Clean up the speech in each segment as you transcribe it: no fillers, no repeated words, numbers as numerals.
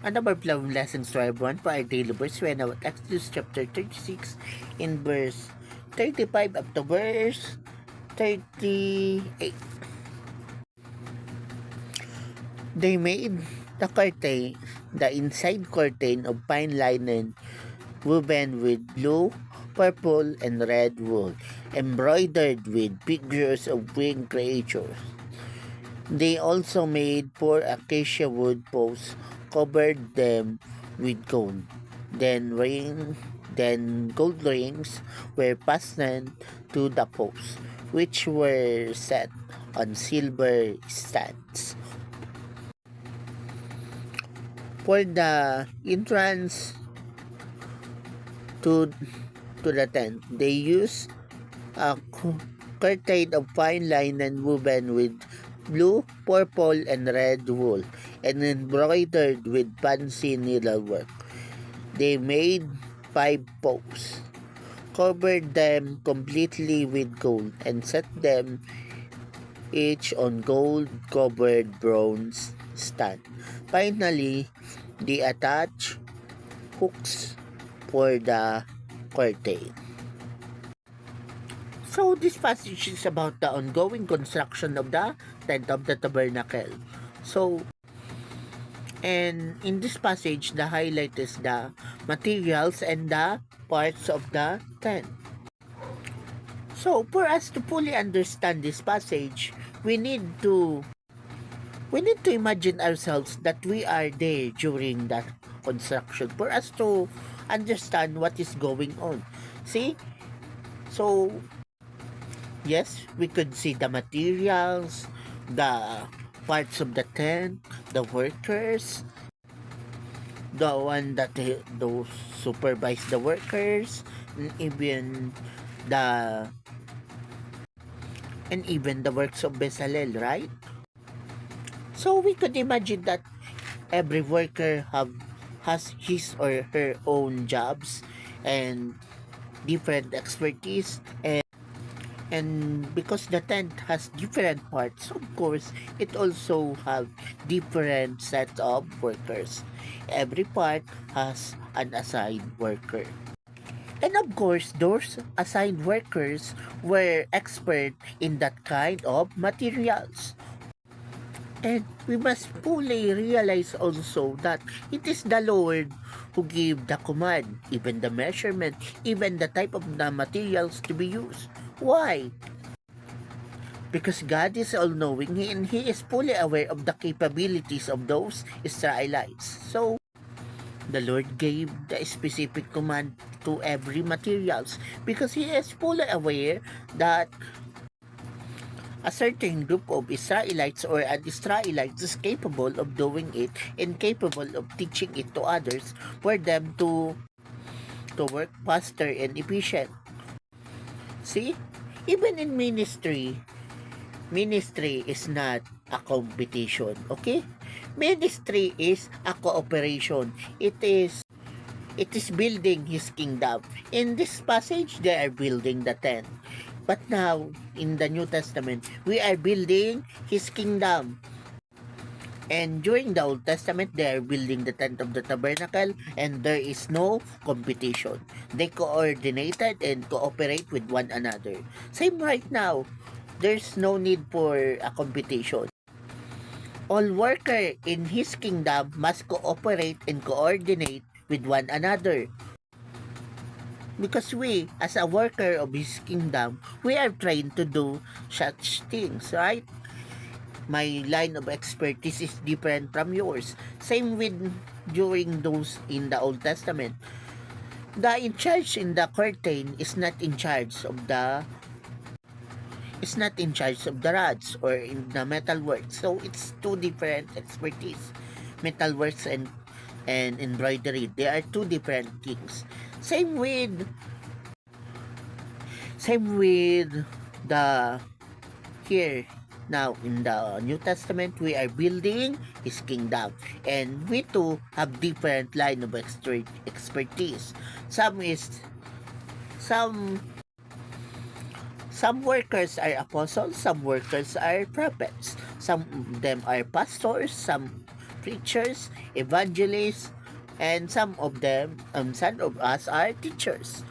And our plum lessons to everyone for our daily verse when our Exodus chapter 36 in verse 35 up to verse 38. They made the inside curtain of fine linen woven with blue, purple, and red wool, embroidered with figures of winged creatures. They also made 4 acacia wood posts, covered them with gold. Then gold rings were fastened to the posts, which were set on silver stands. For the entrance to the tent, they used a curtain of fine linen woven with blue, purple, and red wool, and embroidered with fancy needlework. They made 5 posts, covered them completely with gold, and set them each on gold-covered bronze stand. Finally, they attached hooks for the curtain. So this passage is about the ongoing construction of the tent of the tabernacle. So, and in this passage, the highlight is the materials and the parts of the tent. So, for us to fully understand this passage, we need to imagine ourselves that we are there during that construction for us to understand what is going on. See? So, yes, we could see the materials, the parts of the tent, the workers, the one that those supervise the workers, and the even the works of Bezalel, right? So we could imagine that every worker has his or her own jobs and different expertise, and because the tent has different parts, of course it also have different set of workers. Every part has an assigned worker, and of course those assigned workers were expert in that kind of materials. And we must fully realize also that it is the Lord who gave the command, even the measurement, even the type of the materials to be used. Why? Because God is all-knowing and He is fully aware of the capabilities of those Israelites. So, the Lord gave the specific command to every materials because He is fully aware that a certain group of Israelites or an Israelite is capable of doing it and capable of teaching it to others for them to work faster and efficient. See? Even in ministry is not a competition, okay? Ministry is a cooperation. It is building his kingdom. In this passage, they are building the tent. But now, in the New Testament, we are building his kingdom. And during the Old Testament, they are building the tent of the tabernacle and there is no competition. They coordinated and cooperate with one another. Same right now, there's no need for a competition. All worker in his kingdom must cooperate and coordinate with one another. Because we, as a worker of his kingdom, we are trained to do such things, right? My line of expertise is different from yours. Same with during those in the Old Testament. The in charge in the curtain is not in charge of the rods or in the metalwork. So it's two different expertise. Metalworks and embroidery. They are two different things. Same with the here now in the New Testament we are building his kingdom and we too have different line of expertise. Some some workers are apostles, some workers are prophets, some of them are pastors, some preachers, evangelists, and some of us are teachers.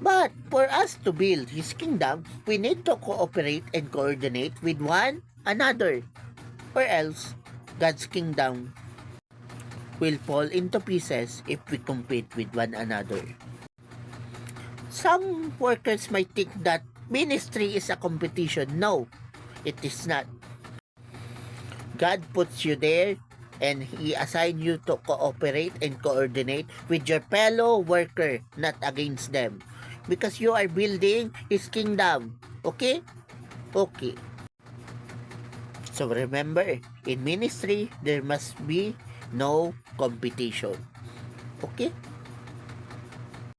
But for us to build His kingdom, we need to cooperate and coordinate with one another, or else God's kingdom will fall into pieces if we compete with one another. Some workers might think that ministry is a competition. No, it is not. God puts you there and He assigned you to cooperate and coordinate with your fellow worker, not against them. Because you are building His kingdom. Okay? Okay. So remember, in ministry, there must be no competition. Okay?